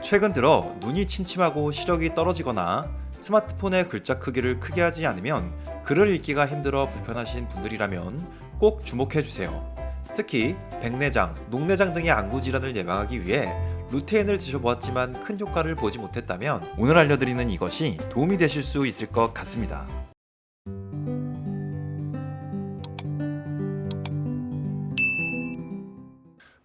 최근 들어 눈이 침침하고 시력이 떨어지거나 스마트폰의 글자 크기를 크게 하지 않으면 글을 읽기가 힘들어 불편하신 분들이라면 꼭 주목해 주세요. 특히 백내장, 녹내장 등의 안구 질환을 예방하기 위해 루테인을 드셔보았지만 큰 효과를 보지 못했다면 오늘 알려드리는 이것이 도움이 되실 수 있을 것 같습니다.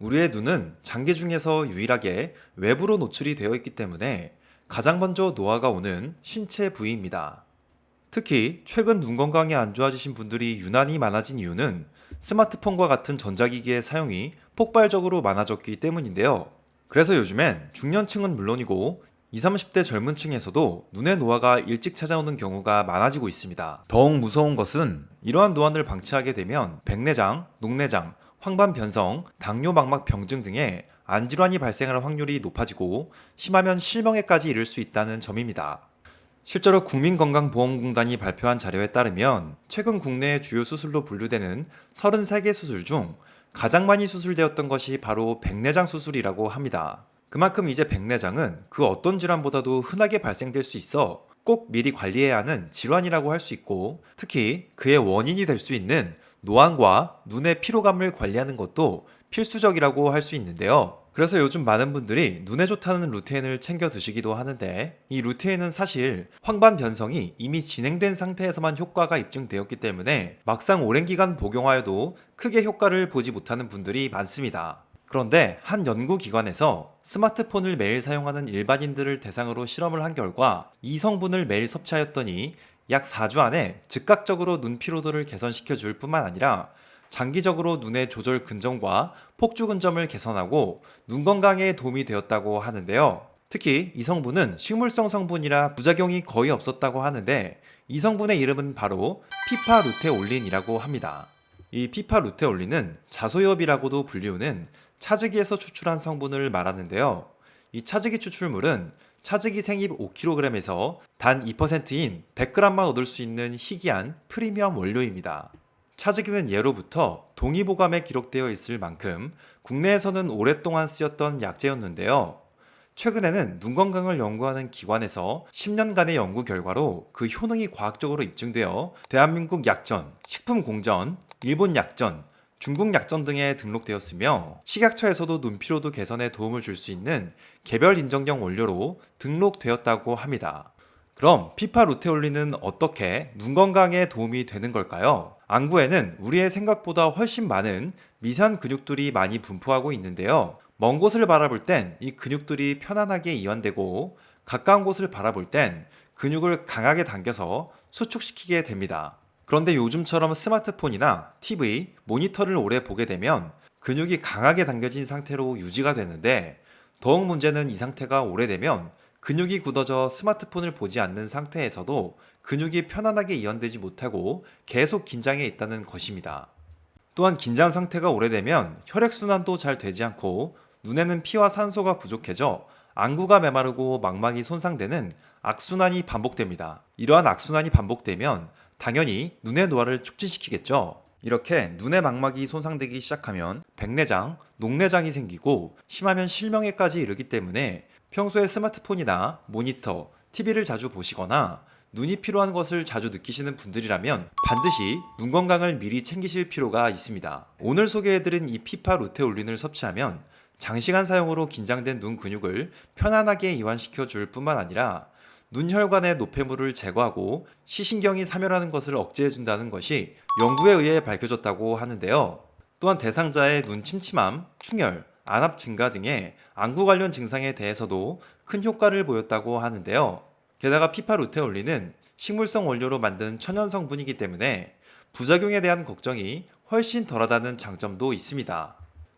우리의 눈은 장기 중에서 유일하게 외부로 노출이 되어 있기 때문에 가장 먼저 노화가 오는 신체 부위입니다. 특히 최근 눈 건강이 안 좋아지신 분들이 유난히 많아진 이유는 스마트폰과 같은 전자기기의 사용이 폭발적으로 많아졌기 때문인데요. 그래서 요즘엔 중년층은 물론이고 20, 30대 젊은 층에서도 눈의 노화가 일찍 찾아오는 경우가 많아지고 있습니다. 더욱 무서운 것은 이러한 노안을 방치하게 되면 백내장, 녹내장, 황반 변성, 당뇨 망막 병증 등의 안질환이 발생할 확률이 높아지고 심하면 실명에까지 이를 수 있다는 점입니다. 실제로 국민건강보험공단이 발표한 자료에 따르면 최근 국내의 주요 수술로 분류되는 33개 수술 중 가장 많이 수술되었던 것이 바로 백내장 수술이라고 합니다. 그만큼 이제 백내장은 그 어떤 질환보다도 흔하게 발생될 수 있어 꼭 미리 관리해야 하는 질환이라고 할 수 있고, 특히 그의 원인이 될 수 있는 노안과 눈의 피로감을 관리하는 것도 필수적이라고 할 수 있는데요. 그래서 요즘 많은 분들이 눈에 좋다는 루테인을 챙겨 드시기도 하는데, 이 루테인은 사실 황반 변성이 이미 진행된 상태에서만 효과가 입증되었기 때문에 막상 오랜 기간 복용하여도 크게 효과를 보지 못하는 분들이 많습니다. 그런데 한 연구기관에서 스마트폰을 매일 사용하는 일반인들을 대상으로 실험을 한 결과 이 성분을 매일 섭취하였더니 약 4주 안에 즉각적으로 눈 피로도를 개선시켜 줄 뿐만 아니라 장기적으로 눈의 조절 근점과 폭주 근점을 개선하고 눈 건강에 도움이 되었다고 하는데요. 특히 이 성분은 식물성 성분이라 부작용이 거의 없었다고 하는데, 이 성분의 이름은 바로 피파루테올린이라고 합니다. 이 피파루테올린은 자소엽이라고도 불리우는 차즈기에서 추출한 성분을 말하는데요. 이 차즈기 추출물은 차즈기 생잎 5kg에서 단 2%인 100g만 얻을 수 있는 희귀한 프리미엄 원료입니다. 차즈기는 예로부터 동의보감에 기록되어 있을 만큼 국내에서는 오랫동안 쓰였던 약재였는데요. 최근에는 눈 건강을 연구하는 기관에서 10년간의 연구 결과로 그 효능이 과학적으로 입증되어 대한민국 약전, 식품공전, 일본 약전, 중국 약전 등에 등록되었으며 식약처에서도 눈피로도 개선에 도움을 줄 수 있는 개별 인정형 원료로 등록되었다고 합니다. 그럼 피파루테올린은 어떻게 눈 건강에 도움이 되는 걸까요? 안구에는 우리의 생각보다 훨씬 많은 미세한 근육들이 많이 분포하고 있는데요. 먼 곳을 바라볼 땐 이 근육들이 편안하게 이완되고 가까운 곳을 바라볼 땐 근육을 강하게 당겨서 수축시키게 됩니다. 그런데 요즘처럼 스마트폰이나 TV, 모니터를 오래 보게 되면 근육이 강하게 당겨진 상태로 유지가 되는데, 더욱 문제는 이 상태가 오래되면 근육이 굳어져 스마트폰을 보지 않는 상태에서도 근육이 편안하게 이완되지 못하고 계속 긴장해 있다는 것입니다. 또한 긴장 상태가 오래되면 혈액순환도 잘 되지 않고 눈에는 피와 산소가 부족해져 안구가 메마르고 망막이 손상되는 악순환이 반복됩니다. 이러한 악순환이 반복되면 당연히 눈의 노화를 촉진시키겠죠. 이렇게 눈의 망막이 손상되기 시작하면 백내장, 녹내장이 생기고 심하면 실명에까지 이르기 때문에 평소에 스마트폰이나 모니터, TV를 자주 보시거나 눈이 피로한 것을 자주 느끼시는 분들이라면 반드시 눈 건강을 미리 챙기실 필요가 있습니다. 오늘 소개해드린 이 피파루테올린을 섭취하면 장시간 사용으로 긴장된 눈 근육을 편안하게 이완시켜 줄 뿐만 아니라 눈혈관의 노폐물을 제거하고 시신경이 사멸하는 것을 억제해 준다는 것이 연구에 의해 밝혀졌다고 하는데요. 또한 대상자의 눈 침침함, 충혈, 안압 증가 등의 안구 관련 증상에 대해서도 큰 효과를 보였다고 하는데요. 게다가 피파루테올린은 식물성 원료로 만든 천연 성분이기 때문에 부작용에 대한 걱정이 훨씬 덜하다는 장점도 있습니다.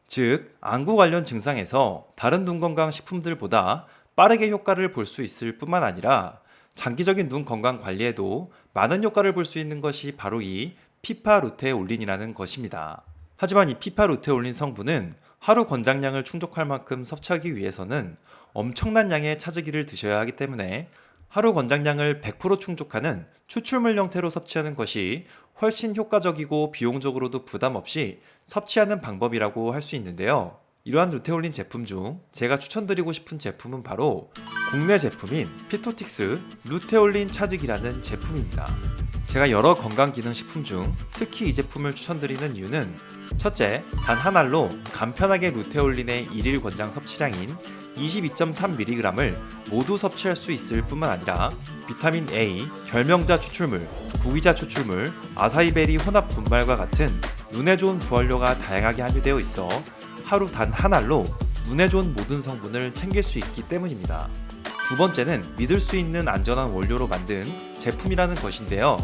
즉, 안구 관련 증상에서 다른 눈 건강 식품들보다 빠르게 효과를 볼 수 있을 뿐만 아니라 장기적인 눈 건강 관리에도 많은 효과를 볼 수 있는 것이 바로 이 피파루테올린이라는 것입니다. 하지만 이 피파루테올린 성분은 하루 권장량을 충족할 만큼 섭취하기 위해서는 엄청난 양의 차즈기를 드셔야 하기 때문에 하루 권장량을 100% 충족하는 추출물 형태로 섭취하는 것이 훨씬 효과적이고 비용적으로도 부담 없이 섭취하는 방법이라고 할 수 있는데요. 이러한 루테올린 제품 중 제가 추천드리고 싶은 제품은 바로 국내 제품인 피토틱스 루테올린 차직이라는 제품입니다. 제가 여러 건강기능식품 중 특히 이 제품을 추천드리는 이유는 첫째, 단 한 알로 간편하게 루테올린의 일일 권장 섭취량인 22.3mg을 모두 섭취할 수 있을 뿐만 아니라 비타민 A, 결명자 추출물, 구기자 추출물, 아사이베리 혼합 분말과 같은 눈에 좋은 부활료가 다양하게 함유되어 있어 하루 단 한 알로 눈에 좋은 모든 성분을 챙길 수 있기 때문입니다. 두 번째는 믿을 수 있는 안전한 원료로 만든 제품이라는 것인데요.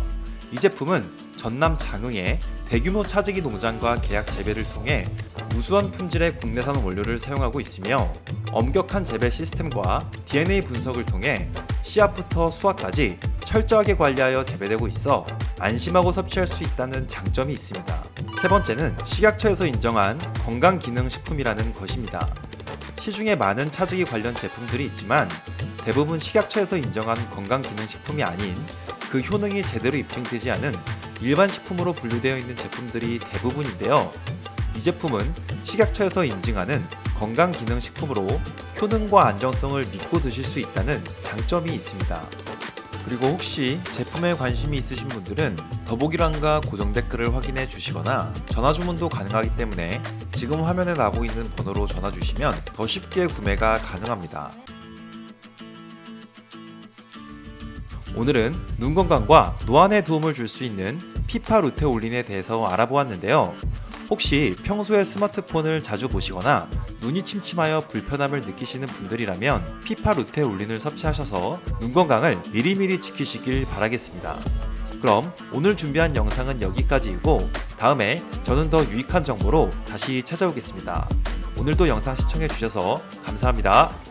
이 제품은 전남 장흥의 대규모 차지기 농장과 계약 재배를 통해 우수한 품질의 국내산 원료를 사용하고 있으며 엄격한 재배 시스템과 DNA 분석을 통해 씨앗부터 수확까지 철저하게 관리하여 재배되고 있어 안심하고 섭취할 수 있다는 장점이 있습니다. 세 번째는 식약처에서 인정한 건강기능식품이라는 것입니다. 시중에 많은 차지기 관련 제품들이 있지만 대부분 식약처에서 인정한 건강기능식품이 아닌 그 효능이 제대로 입증되지 않은 일반 식품으로 분류되어 있는 제품들이 대부분인데요. 이 제품은 식약처에서 인증하는 건강기능식품으로 효능과 안정성을 믿고 드실 수 있다는 장점이 있습니다. 그리고 혹시 제품에 관심이 있으신 분들은 더보기란과 고정 댓글을 확인해 주시거나 전화 주문도 가능하기 때문에 지금 화면에 나오고 있는 번호로 전화 주시면 더 쉽게 구매가 가능합니다. 오늘은 눈 건강과 노안에 도움을 줄 수 있는 피파 루테올린에 대해서 알아보았는데요. 혹시 평소에 스마트폰을 자주 보시거나 눈이 침침하여 불편함을 느끼시는 분들이라면 피파 루테올린을 섭취하셔서 눈 건강을 미리미리 지키시길 바라겠습니다. 그럼 오늘 준비한 영상은 여기까지이고 다음에 저는 더 유익한 정보로 다시 찾아오겠습니다. 오늘도 영상 시청해주셔서 감사합니다.